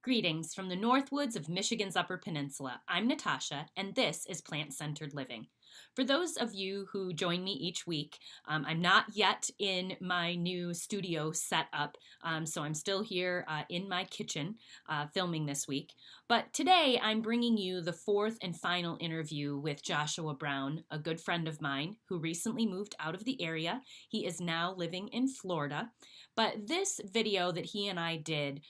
Greetings from the Northwoods of Michigan's Upper Peninsula. I'm Natasha, and this is Plant-Centered Living. For those of you who join me each week, I'm not yet in my new studio setup, so I'm still here in my kitchen filming this week. But today I'm bringing you the fourth and final interview with Joshua Brown, a good friend of mine who recently moved out of the area. He is now living in Florida. But this video that he and I did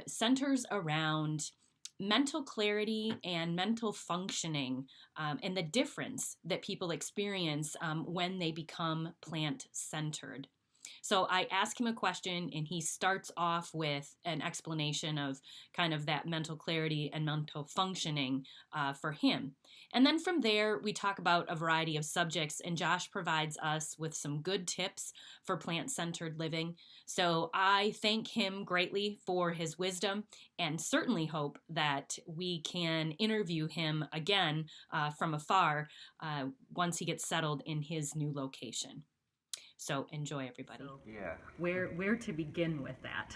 centers around mental clarity and mental functioning and the difference that people experience when they become plant-centered. So I ask him a question and he starts off with an explanation of kind of that mental clarity and mental functioning for him. And then from there, we talk about a variety of subjects, and Josh provides us with some good tips for plant-centered living. So I thank him greatly for his wisdom and certainly hope that we can interview him again from afar once he gets settled in his new location. So enjoy, everybody. Yeah. Where to begin with that?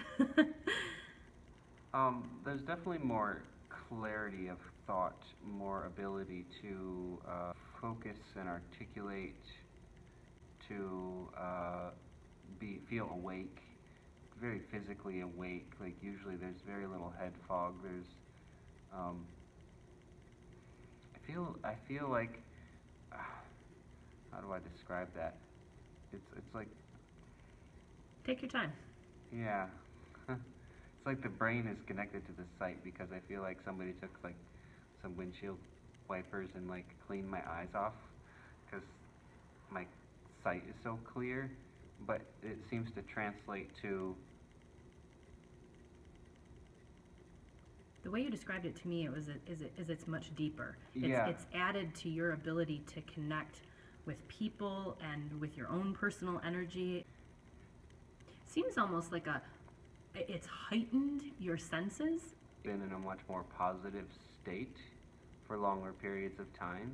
There's definitely more clarity of thought, more ability to focus and articulate, to feel awake, very physically awake. Like usually, there's very little head fog. There's I feel like how do I describe that? It's like, Take your time. yeah. It's like the brain is connected to the sight, because I feel like somebody took like some windshield wipers and like cleaned my eyes off, because my sight is so clear, but it seems to translate to... The way you described it to me, it's much deeper. Yeah. It's added to your ability to connect with people and with your own personal energy. Seems almost like it's heightened your senses. Been in a much more positive state for longer periods of time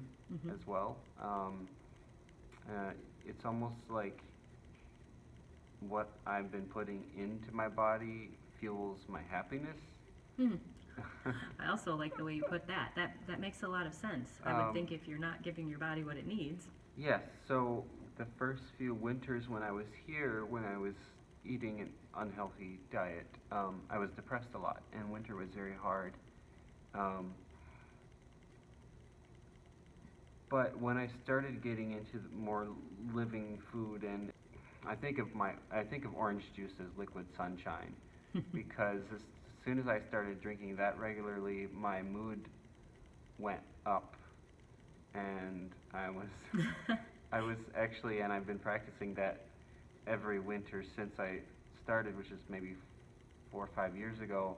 as well. It's almost like what I've been putting into my body fuels my happiness. I also like the way you put that. That makes a lot of sense. I would think if you're not giving your body what it needs. Yes, so the first few winters when I was here, when I was eating an unhealthy diet, I was depressed a lot, and winter was very hard. But when I started getting into more living food, and I think of orange juice as liquid sunshine, because as soon as I started drinking that regularly, my mood went up, and I was actually, and I've been practicing that every winter since I started, which is maybe 4 or 5 years ago,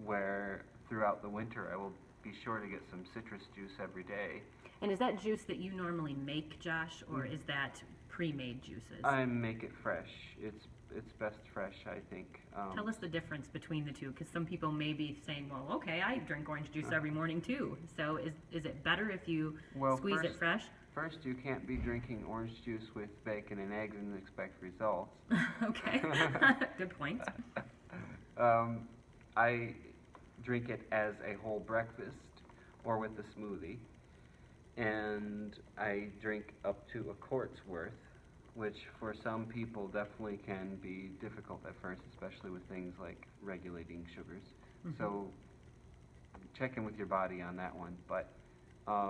where throughout the winter I will be sure to get some citrus juice every day. And is that juice that you normally make, Josh, or is that pre-made juices? I make it fresh. It's best fresh, I think. Tell us the difference between the two, because some people may be saying, well, okay, I drink orange juice every morning too. So is it better if you squeeze it fresh? First, you can't be drinking orange juice with bacon and eggs and expect results. Okay, good point. I drink it as a whole breakfast or with a smoothie, and I drink up to a quart's worth, which for some people definitely can be difficult at first, especially with things like regulating sugars. So check in with your body on that one. But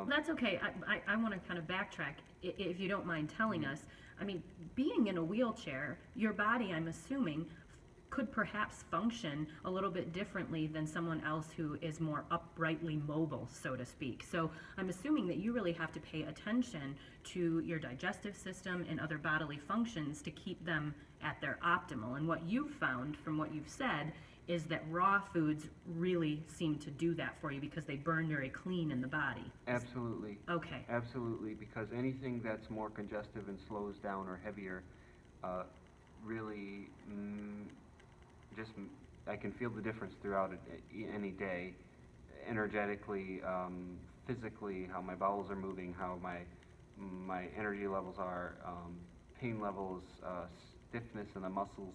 that's okay. I want to kind of backtrack, if you don't mind telling us. I mean, being in a wheelchair, your body, I'm assuming, could perhaps function a little bit differently than someone else who is more uprightly mobile, so to speak. So I'm assuming that you really have to pay attention to your digestive system and other bodily functions to keep them at their optimal. And what you've found from what you've said is that raw foods really seem to do that for you, because they burn very clean in the body. Absolutely. Okay. Absolutely, because anything that's more congestive and slows down or heavier really I can feel the difference throughout any day, energetically, physically, how my bowels are moving, how my energy levels are, pain levels, stiffness in the muscles.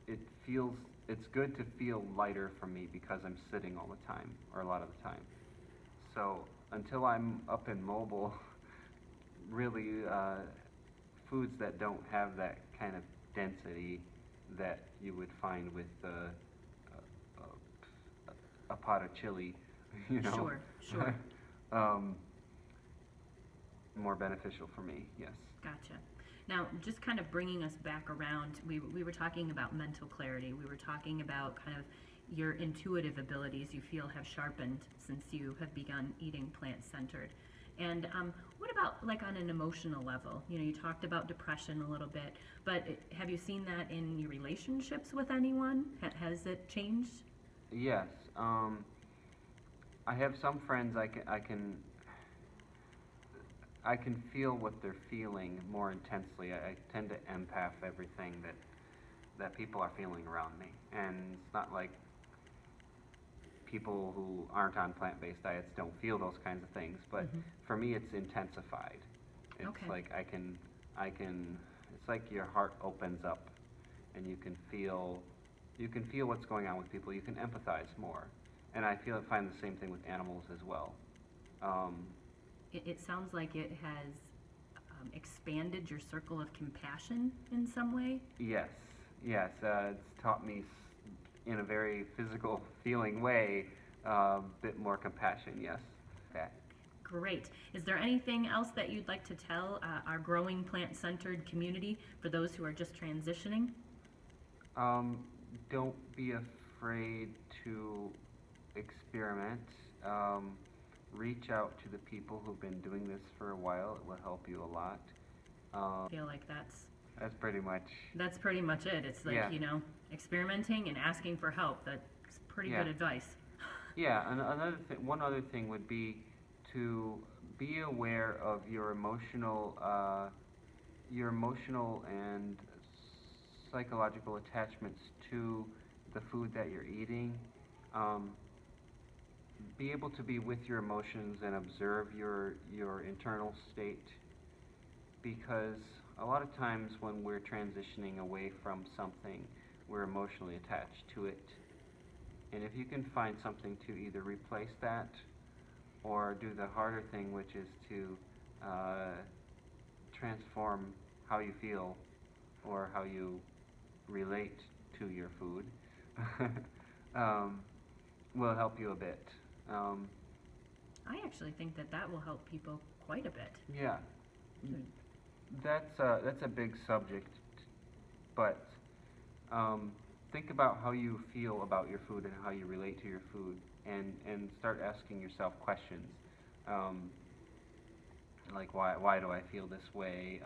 It feels it's good to feel lighter for me because I'm sitting all the time, or a lot of the time. So until I'm up and mobile, really, foods that don't have that kind of density that you would find with a pot of chili, you know, Sure, sure. um, more beneficial for me. Yes. Gotcha. Now, just kind of bringing us back around, we were talking about mental clarity. We were talking about kind of your intuitive abilities you feel have sharpened since you have begun eating plant centered. And what about like on an emotional level? You know, you talked about depression a little bit, but have you seen that in your relationships with anyone? Has it changed? Yes. I have some friends I can feel what they're feeling more intensely. I tend to empath everything that people are feeling around me, and it's not like people who aren't on plant-based diets don't feel those kinds of things, but Mm-hmm. for me it's intensified. It's Okay. like I can it's like your heart opens up and you can feel what's going on with people. You can empathize more. And find the same thing with animals as well. Um, It sounds like it has expanded your circle of compassion in some way. yes, yes, it's taught me in a very physical feeling way a bit more compassion, yes. Okay. Great. Is there anything else that you'd like to tell our growing plant centered community for those who are just transitioning? Um, don't be afraid to experiment. Um, Reach out to the people who've been doing this for a while. It will help you a lot. I feel like That's pretty much, that's pretty much it. It's like, yeah, you know, experimenting and asking for help. That's pretty yeah, good advice. yeah. And one other thing would be to be aware of your emotional and psychological attachments to the food that you're eating. Um, be able to be with your emotions and observe your internal state, because a lot of times when we're transitioning away from something, we're emotionally attached to it. And if you can find something to either replace that or do the harder thing, which is to uh, transform how you feel or how you relate to your food, um, will help you a bit. Um, I actually think that that will help people quite a bit. yeah, that's a big subject, but think about how you feel about your food and how you relate to your food, and start asking yourself questions, um, like why do I feel this way?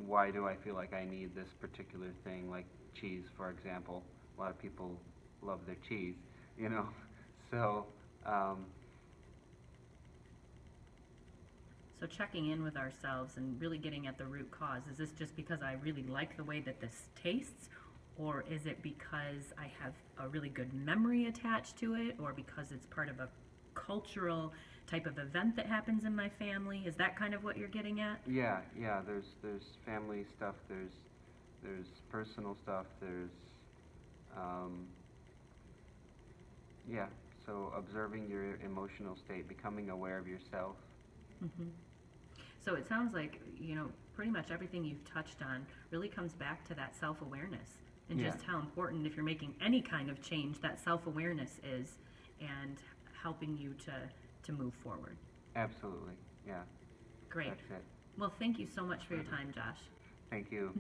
Why do I feel like I need this particular thing, like cheese, for example? A lot of people love their cheese, you know. So um, So, checking in with ourselves and really getting at the root cause, is this just because I really like the way that this tastes? Or is it because I have a really good memory attached to it? Or because it's part of a cultural type of event that happens in my family? Is that kind of what you're getting at? yeah, yeah. There's family stuff. There's personal stuff. There's um, yeah. So observing your emotional state, becoming aware of yourself. Hmm. So, it sounds like, you know, pretty much everything you've touched on really comes back to that self awareness and Yeah, just how important, if you're making any kind of change, that self awareness is and helping you to move forward. absolutely. Yeah, Great. that's it. Well, thank you so much for your time, Josh. Thank you.